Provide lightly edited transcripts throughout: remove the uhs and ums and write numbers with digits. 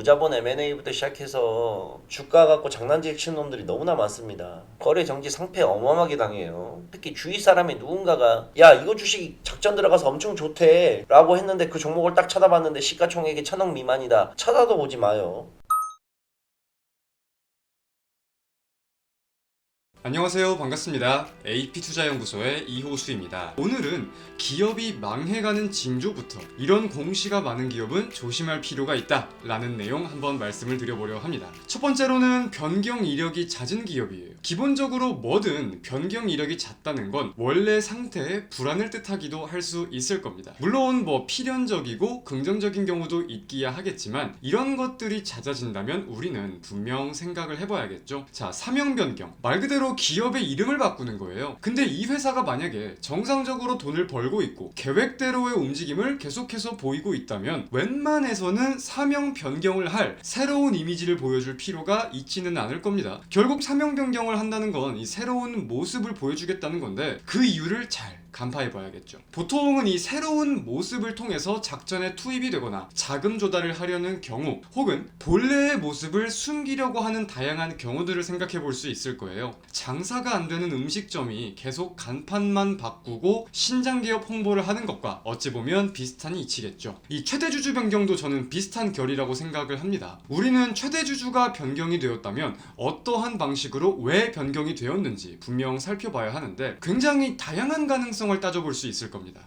무자본 M&A부터 시작해서 주가 갖고 장난질 치는 놈들이 너무나 많습니다. 거래 정지 상패 어마어마하게 당해요. 특히 주위 사람이 누군가가 야 이거 주식 작전 들어가서 엄청 좋대 라고 했는데 그 종목을 딱 쳐다봤는데 시가총액이 1,000억 미만이다. 쳐다도 보지 마요. 안녕하세요. 반갑습니다. AP투자연구소의 이호수입니다. 오늘은 기업이 망해가는 징조부터 이런 공시가 많은 기업은 조심할 필요가 있다 라는 내용 한번 말씀을 드려보려 합니다. 첫 번째로는 변경 이력이 잦은 기업이에요. 기본적으로 뭐든 변경 이력이 잦다는 건 원래 상태에 불안을 뜻하기도 할 수 있을 겁니다. 물론 뭐 필연적이고 긍정적인 경우도 있기야 하겠지만 이런 것들이 잦아진다면 우리는 분명 생각을 해봐야겠죠. 자, 사명 변경. 말 그대로 기업의 이름을 바꾸는 거예요. 근데 이 회사가 만약에 정상적으로 돈을 벌고 있고 계획대로의 움직임을 계속해서 보이고 있다면 웬만해서는 사명 변경을 할 새로운 이미지를 보여줄 필요가 있지는 않을 겁니다. 결국 사명 변경을 한다는 건 이 새로운 모습을 보여주겠다는 건데 그 이유를 잘 간파해봐야겠죠. 보통은 이 새로운 모습을 통해서 작전에 투입이 되거나 자금 조달을 하려는 경우 혹은 본래의 모습을 숨기려고 하는 다양한 경우들을 생각해 볼 수 있을 거예요. 장사가 안 되는 음식점이 계속 간판만 바꾸고 신장개업 홍보를 하는 것과 어찌 보면 비슷한 이치겠죠. 이 최대주주 변경도 저는 비슷한 결이라고 생각을 합니다. 우리는 최대주주가 변경이 되었다면 어떠한 방식으로 왜 변경이 되었는지 분명 살펴봐야 하는데 굉장히 다양한 가능성을 따져볼 수 있을 겁니다.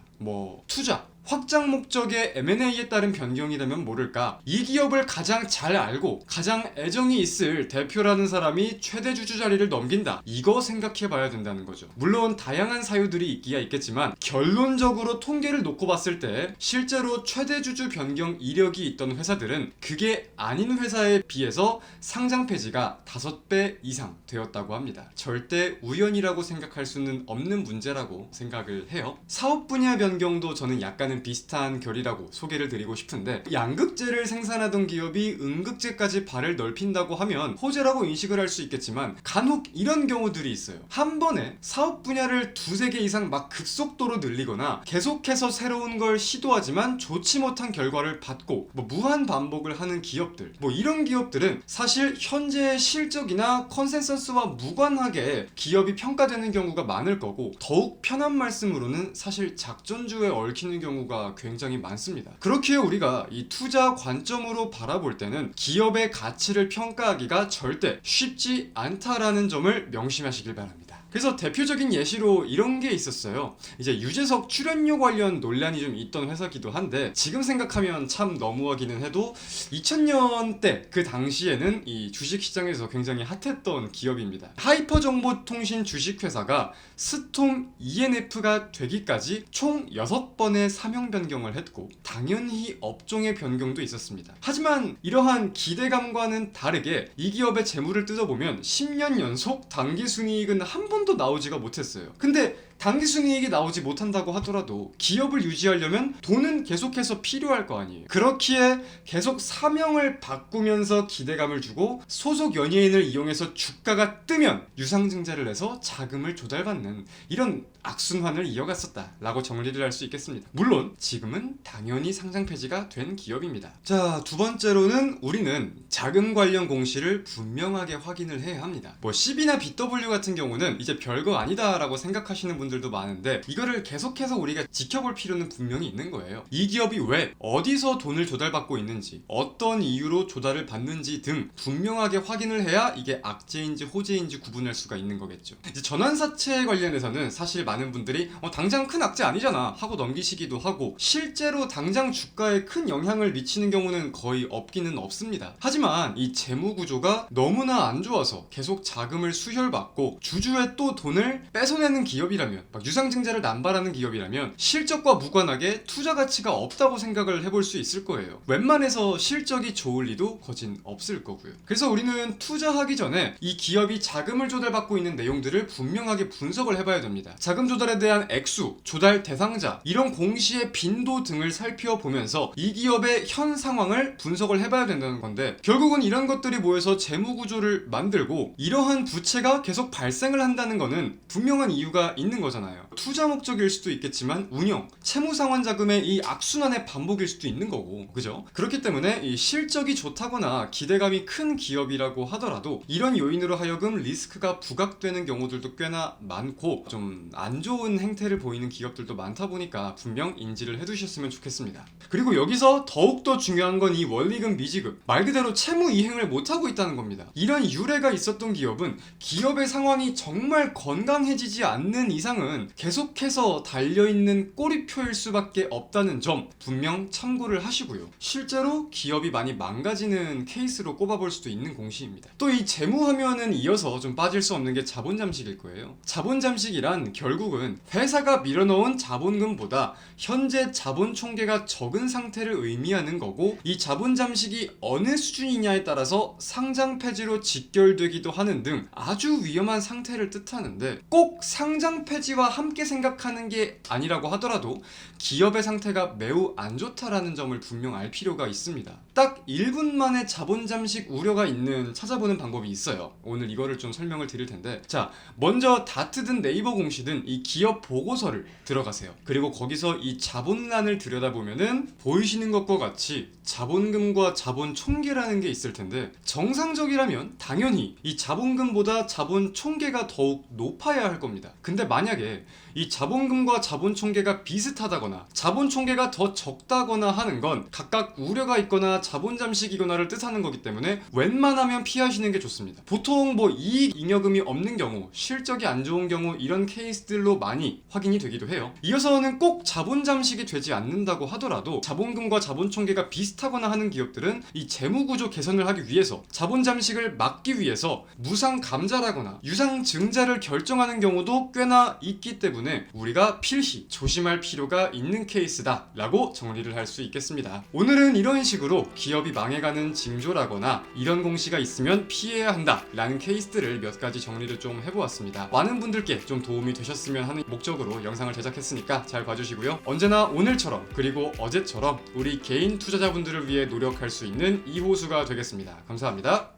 투자, 확장 목적의 M&A에 따른 변경이라면 모를까 이 기업을 가장 잘 알고 가장 애정이 있을 대표라는 사람이 최대 주주 자리를 넘긴다, 이거 생각해 봐야 된다는 거죠. 물론 다양한 사유들이 있기야 있겠지만 결론적으로 통계를 놓고 봤을 때 실제로 최대 주주 변경 이력이 있던 회사들은 그게 아닌 회사에 비해서 상장 폐지가 5배 이상 되었다고 합니다. 절대 우연이라고 생각할 수는 없는 문제라고 생각을 해요. 사업 분야 변경도 저는 약간은 비슷한 결이라고 소개를 드리고 싶은데, 양극재를 생산하던 기업이 음극재까지 발을 넓힌다고 하면 호재라고 인식을 할 수 있겠지만 간혹 이런 경우들이 있어요. 한 번에 사업 분야를 2-3개 이상 막 급속도로 늘리거나 계속해서 새로운 걸 시도하지만 좋지 못한 결과를 받고 무한 반복을 하는 기업들, 이런 기업들은 사실 현재의 실적이나 컨센서스와 무관하게 기업이 평가되는 경우가 많을 거고, 더욱 편한 말씀으로는 사실 작전주에 얽히는 경우가 굉장히 많습니다. 그렇기에 우리가 이 투자 관점으로 바라볼 때는 기업의 가치를 평가하기가 절대 쉽지 않다라는 점을 명심하시길 바랍니다. 그래서 대표적인 예시로 이런 게 있었어요. 이제 유재석 출연료 관련 논란이 좀 있던 회사기도 한데 지금 생각하면 참 너무하기는 해도 2000년대 그 당시에는 이 주식시장에서 굉장히 핫했던 기업입니다. 하이퍼정보통신 주식회사가 스톰 ENF가 되기까지 총 6번의 사명 변경을 했고 당연히 업종의 변경도 있었습니다. 하지만 이러한 기대감과는 다르게 이 기업의 재물을 뜯어보면 10년 연속 당기순이익은 한 번도 나오지가 못했어요. 근데 당기순이익이 나오지 못한다고 하더라도 기업을 유지하려면 돈은 계속해서 필요할 거 아니에요. 그렇기에 계속 사명을 바꾸면서 기대감을 주고 소속 연예인을 이용해서 주가가 뜨면 유상증자를 해서 자금을 조달받는 이런 악순환을 이어갔었다라고 정리를 할 수 있겠습니다. 물론 지금은 당연히 상장 폐지가 된 기업입니다. 자, 두 번째로는 우리는 자금 관련 공시를 분명하게 확인을 해야 합니다. CB나 BW 같은 경우는 이제 별거 아니다라고 생각하시는 분들도 많은데 이거를 계속해서 우리가 지켜볼 필요는 분명히 있는 거예요. 이 기업이 왜 어디서 돈을 조달받고 있는지, 어떤 이유로 조달을 받는지 등 분명하게 확인을 해야 이게 악재인지 호재인지 구분할 수가 있는 거겠죠. 이제 전환사채 관련해서는 사실 많은 분들이 당장 큰 악재 아니잖아 하고 넘기시기도 하고, 실제로 당장 주가에 큰 영향을 미치는 경우는 거의 없기는 없습니다. 하지만 이 재무구조가 너무나 안 좋아서 계속 자금을 수혈받고 주주의 또 돈을 뺏어내는 기업이라면, 유상증자를 남발하는 기업이라면 실적과 무관하게 투자 가치가 없다고 생각을 해볼 수 있을 거예요. 웬만해서 실적이 좋을 리도 거진 없을 거고요. 그래서 우리는 투자하기 전에 이 기업이 자금을 조달받고 있는 내용들을 분명하게 분석을 해봐야 됩니다. 자금 조달에 대한 액수, 조달 대상자, 이런 공시의 빈도 등을 살펴보면서 이 기업의 현 상황을 분석을 해봐야 된다는 건데, 결국은 이런 것들이 모여서 재무구조를 만들고 이러한 부채가 계속 발생을 한다는 거는 분명한 이유가 있는 거잖아요. 투자 목적일 수도 있겠지만 운영, 채무상환 자금의 이 악순환의 반복일 수도 있는 거고, 그죠? 그렇기 때문에 이 실적이 좋다거나 기대감이 큰 기업이라고 하더라도 이런 요인으로 하여금 리스크가 부각되는 경우들도 꽤나 많고 좀 안 좋은 행태를 보이는 기업들도 많다 보니까 분명 인지를 해두셨으면 좋겠습니다. 그리고 여기서 더욱더 중요한 건 이 원리금 미지급, 말 그대로 채무 이행을 못하고 있다는 겁니다. 이런 유례가 있었던 기업은 기업의 상황이 정말 건강해지지 않는 이상은 계속해서 달려있는 꼬리표일 수밖에 없다는 점 분명 참고를 하시고요. 실제로 기업이 많이 망가지는 케이스로 꼽아볼 수도 있는 공시입니다. 또 이 재무하면은 이어서 좀 빠질 수 없는 게 자본 잠식일 거예요. 자본 잠식이란 결국은 회사가 밀어넣은 자본금보다 현재 자본 총계가 적은 상태를 의미하는 거고, 이 자본 잠식이 어느 수준이냐에 따라서 상장 폐지로 직결되기도 하는 등 아주 위험한 상태를 뜻하는데, 꼭 상장 폐지와 함께 생각하는 게 아니라고 하더라도 기업의 상태가 매우 안 좋다라는 점을 분명 알 필요가 있습니다. 딱 1분 만에 자본 잠식 우려가 있는 찾아보는 방법이 있어요. 오늘 이거를 좀 설명을 드릴 텐데, 자, 먼저 다트든 네이버 공시든 이 기업 보고서를 들어가세요. 그리고 거기서 이 자본란을 들여다보면은 보이시는 것과 같이 자본금과 자본 총계라는 게 있을 텐데, 정상적이라면 당연히 이 자본금보다 자본 총계가 더욱 높아야 할 겁니다. 근데 만약에 이 자본금과 자본 총계가 비슷하다거나 자본 총계가 더 적다거나 하는 건 각각 우려가 있거나 자본 잠식이거나를 뜻하는 거기 때문에 웬만하면 피하시는 게 좋습니다. 보통 뭐 이익 잉여금이 없는 경우, 실적이 안 좋은 경우 이런 케이스들로 많이 확인이 되기도 해요. 이어서는 꼭 자본 잠식이 되지 않는다고 하더라도 자본금과 자본 총계가 비슷하거나 하는 기업들은 이 재무 구조 개선을 하기 위해서, 자본 잠식을 막기 위해서 무상 감자라거나 유상 증자를 결정하는 경우도 꽤나 있기 때문에 우리가 필히 조심할 필요가 있는 케이스다 라고 정리를 할 수 있겠습니다. 오늘은 이런 식으로 기업이 망해가는 징조라거나 이런 공시가 있으면 피해야 한다 라는 케이스들을 몇 가지 정리를 좀 해보았습니다. 많은 분들께 좀 도움이 되셨으면 하는 목적으로 영상을 제작했으니까 잘 봐주시고요. 언제나 오늘처럼 그리고 어제처럼 우리 개인 투자자분들을 위해 노력할 수 있는 이호수가 되겠습니다. 감사합니다.